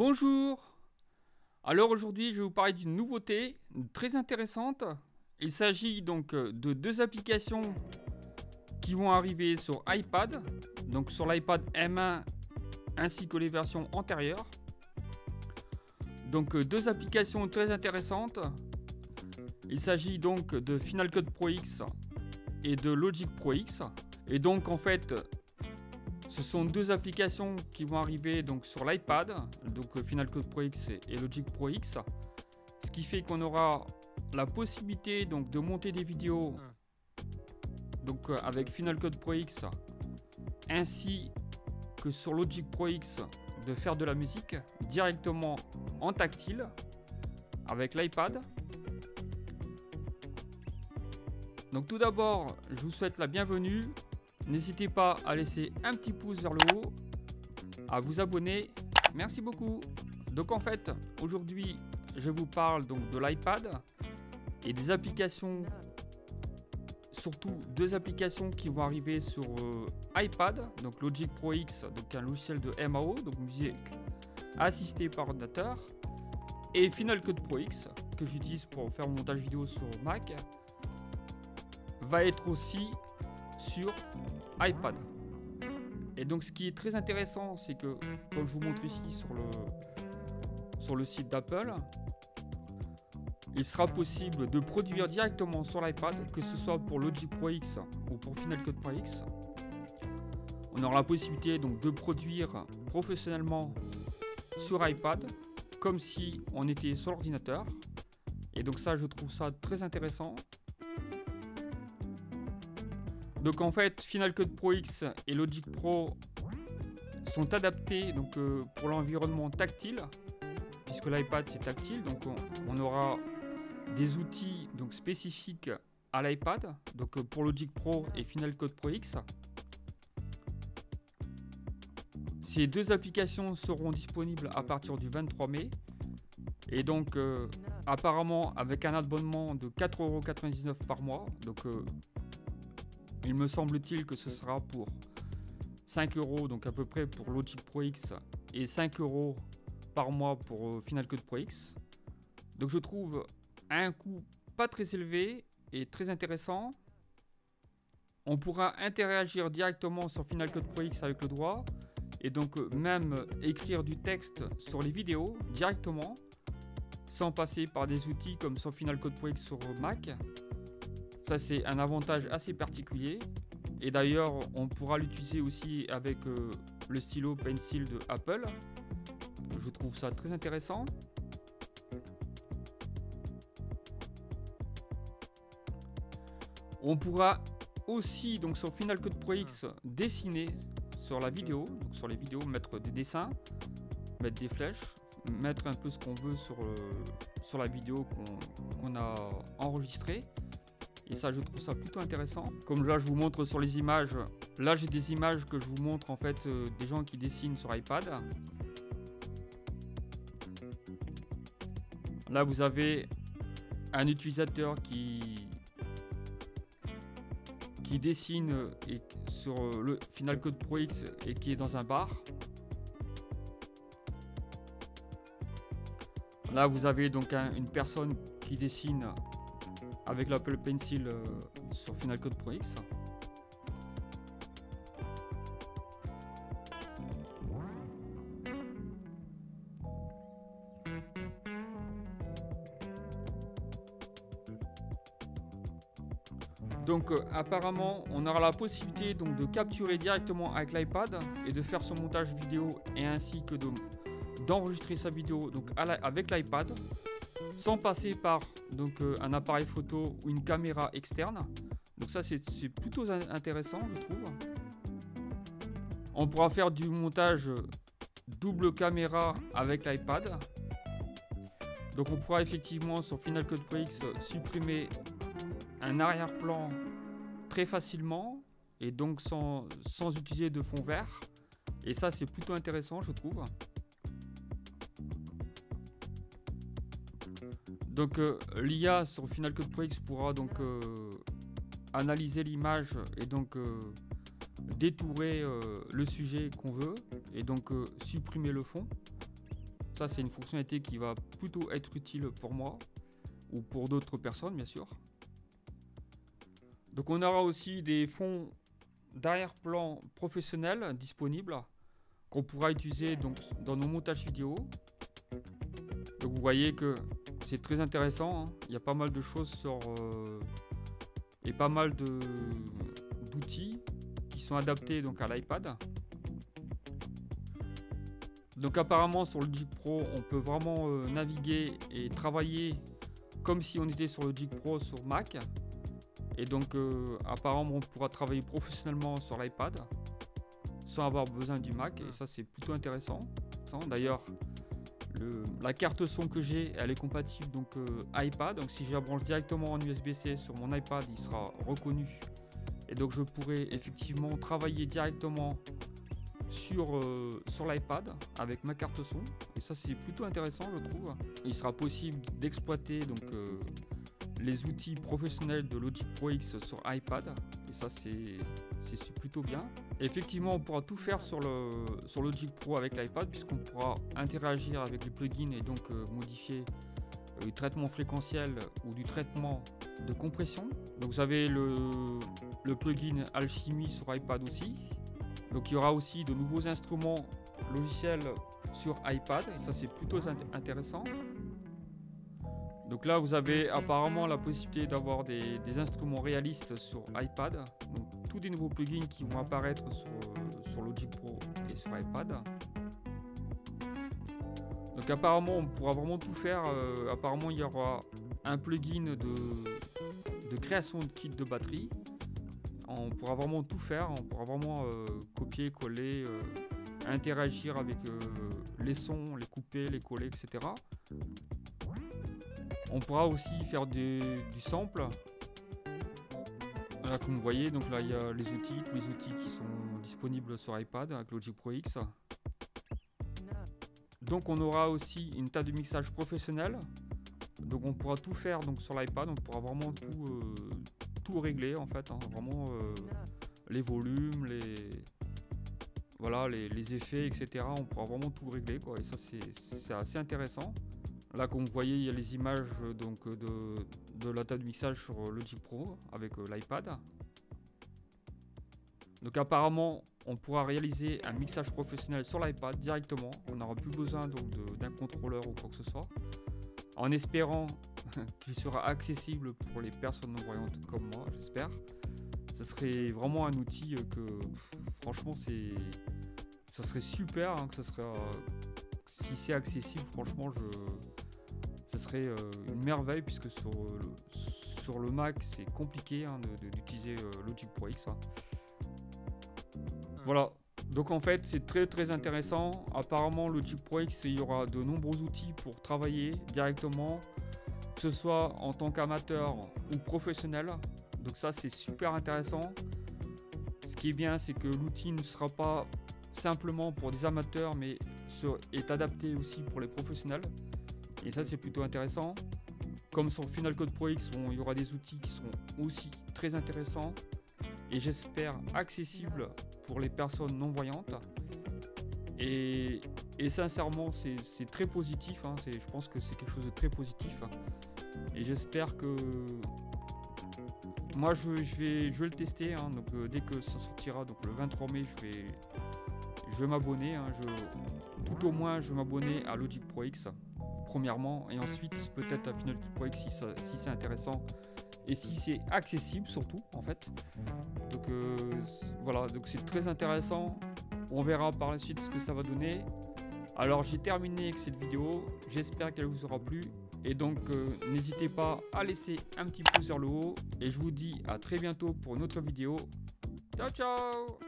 Bonjour. Alors aujourd'hui je vais vous parler d'une nouveauté très intéressante. Il s'agit donc de deux applications qui vont arriver sur iPad, donc sur l'iPad M1 ainsi que les versions antérieures. Donc deux applications très intéressantes. Il s'agit donc de Final Cut Pro X et de Logic Pro X. Et donc en fait ce sont deux applications qui vont arriver donc sur l'iPad, donc Final Cut Pro X et Logic Pro X, ce qui fait qu'on aura la possibilité donc de monter des vidéos donc avec Final Cut Pro X, ainsi que sur Logic Pro X de faire de la musique directement en tactile avec l'iPad. Donc tout d'abord, je vous souhaite la bienvenue. N'hésitez pas à laisser un petit pouce vers le haut, à vous abonner. Merci beaucoup. Donc en fait, aujourd'hui, je vous parle donc de l'iPad et des applications, surtout deux applications qui vont arriver sur iPad, donc Logic Pro X, donc un logiciel de MAO, donc musique assistée par ordinateur, et Final Cut Pro X, que j'utilise pour faire mon montage vidéo sur Mac, va être aussi sur iPad. Et donc ce qui est très intéressant, c'est que comme je vous montre ici sur le site d'Apple, il sera possible de produire directement sur l'iPad, que ce soit pour Logic Pro X ou pour Final Cut Pro X. On aura la possibilité donc de produire professionnellement sur iPad comme si on était sur l'ordinateur. Et donc ça, je trouve ça très intéressant. Donc en fait, Final Cut Pro X et Logic Pro sont adaptés donc, pour l'environnement tactile, puisque l'iPad c'est tactile, donc on aura des outils donc, spécifiques à l'iPad, donc pour Logic Pro et Final Cut Pro X. Ces deux applications seront disponibles à partir du 23 mai. Et donc apparemment avec un abonnement de 4,99 € par mois, donc il me semble-t-il que ce sera pour 5 €, donc à peu près pour Logic Pro X, et 5 € par mois pour Final Cut Pro X. Donc je trouve un coût pas très élevé et très intéressant. On pourra interagir directement sur Final Cut Pro X avec le doigt, et donc même écrire du texte sur les vidéos directement, sans passer par des outils comme sur Final Cut Pro X sur Mac. Ça c'est un avantage assez particulier, et d'ailleurs on pourra l'utiliser aussi avec le stylo Pencil de Apple. Je trouve ça très intéressant. On pourra aussi donc sur Final Cut Pro X dessiner sur la vidéo, donc sur les vidéos mettre des dessins, mettre des flèches, mettre un peu ce qu'on veut sur la vidéo qu'on a enregistrée. Et ça, je trouve ça plutôt intéressant. Comme là, je vous montre sur les images. Là, j'ai des images que je vous montre en fait des gens qui dessinent sur iPad. Là, vous avez un utilisateur qui dessine sur le Final Cut Pro X et qui est dans un bar. Là, vous avez donc une personne qui dessine avec l'Apple Pencil sur Final Cut Pro X. Donc apparemment on aura la possibilité donc de capturer directement avec l'iPad et de faire son montage vidéo, et ainsi que d'enregistrer sa vidéo donc avec l'iPad, sans passer par donc un appareil photo ou une caméra externe. Donc ça c'est plutôt intéressant, je trouve. On pourra faire du montage double caméra avec l'iPad. Donc on pourra effectivement sur Final Cut Pro X supprimer un arrière-plan très facilement, et donc sans utiliser de fond vert. Et ça c'est plutôt intéressant, je trouve. Donc l'IA sur Final Cut Pro X pourra donc analyser l'image et donc détourer le sujet qu'on veut, et donc supprimer le fond. Ça, c'est une fonctionnalité qui va plutôt être utile pour moi ou pour d'autres personnes, bien sûr. Donc, on aura aussi des fonds d'arrière-plan professionnels disponibles qu'on pourra utiliser donc dans nos montages vidéo. Donc, vous voyez que c'est très intéressant, hein. Il y a pas mal de choses et pas mal d'outils qui sont adaptés donc à l'iPad. Donc apparemment sur le Logic Pro, on peut vraiment naviguer et travailler comme si on était sur le Logic Pro sur Mac. Et donc apparemment on pourra travailler professionnellement sur l'iPad sans avoir besoin du Mac. Et ça c'est plutôt intéressant. D'ailleurs, la carte son que j'ai, elle est compatible donc iPad. Donc si je la branche directement en USB-C sur mon iPad, il sera reconnu. Et donc je pourrai effectivement travailler directement sur l'iPad avec ma carte son, et ça c'est plutôt intéressant, je trouve. Il sera possible d'exploiter donc les outils professionnels de Logic Pro X sur iPad, et ça c'est plutôt bien. Et effectivement, on pourra tout faire sur Logic Pro avec l'iPad, puisqu'on pourra interagir avec les plugins et donc modifier du traitement fréquentiel ou du traitement de compression. Donc vous avez le plugin Alchemy sur iPad aussi. Donc il y aura aussi de nouveaux instruments logiciels sur iPad, et ça c'est plutôt intéressant. Donc là vous avez apparemment la possibilité d'avoir des instruments réalistes sur iPad. Donc tous des nouveaux plugins qui vont apparaître sur Logic Pro et sur iPad. Donc apparemment on pourra vraiment tout faire. Apparemment il y aura un plugin de création de kit de batterie. On pourra vraiment tout faire, on pourra vraiment copier, coller, interagir avec les sons, les couper, les coller, etc. On pourra aussi faire du sample. Là, comme vous voyez, donc là il y a tous les outils qui sont disponibles sur iPad avec Logic Pro X. Donc on aura aussi une table de mixage professionnelle. Donc on pourra tout faire donc sur l'iPad, on pourra vraiment tout régler en fait, hein, vraiment les volumes, les effets, etc. On pourra vraiment tout régler, quoi, et ça c'est assez intéressant. Là, comme vous voyez, il y a les images donc de la table de mixage sur Logic Pro avec l'iPad. Donc apparemment on pourra réaliser un mixage professionnel sur l'iPad directement. On n'aura plus besoin donc d'un contrôleur ou quoi que ce soit, en espérant qu'il sera accessible pour les personnes non-voyantes comme moi, j'espère. Ce serait vraiment un outil que, franchement, ça serait super, hein, si c'est accessible, franchement, ce serait une merveille, puisque sur le Mac, c'est compliqué, hein, d'utiliser Logic Pro X. Hein. Voilà. Donc en fait c'est très très intéressant. Apparemment Logic Pro X, il y aura de nombreux outils pour travailler directement, que ce soit en tant qu'amateur ou professionnel. Donc ça c'est super intéressant. Ce qui est bien, c'est que l'outil ne sera pas simplement pour des amateurs, mais est adapté aussi pour les professionnels. Et ça c'est plutôt intéressant. Comme sur Final Cut Pro X, il y aura des outils qui sont aussi très intéressants et j'espère accessibles pour les personnes non-voyantes. Et sincèrement, c'est très positif, hein. Je pense que c'est quelque chose de très positif. Et j'espère que... Moi, je vais le tester, hein. Donc, dès que ça sortira, donc le 23 mai, je vais m'abonner. Hein. Tout au moins, je vais m'abonner à Logic Pro X, premièrement. Et ensuite, peut-être à Final Cut Pro X si c'est intéressant. Et si c'est accessible surtout, en fait. Donc voilà, donc c'est très intéressant. On verra par la suite ce que ça va donner. Alors j'ai terminé avec cette vidéo, j'espère qu'elle vous aura plu. Et donc n'hésitez pas à laisser un petit pouce vers le haut. Et je vous dis à très bientôt pour une autre vidéo. Ciao ciao!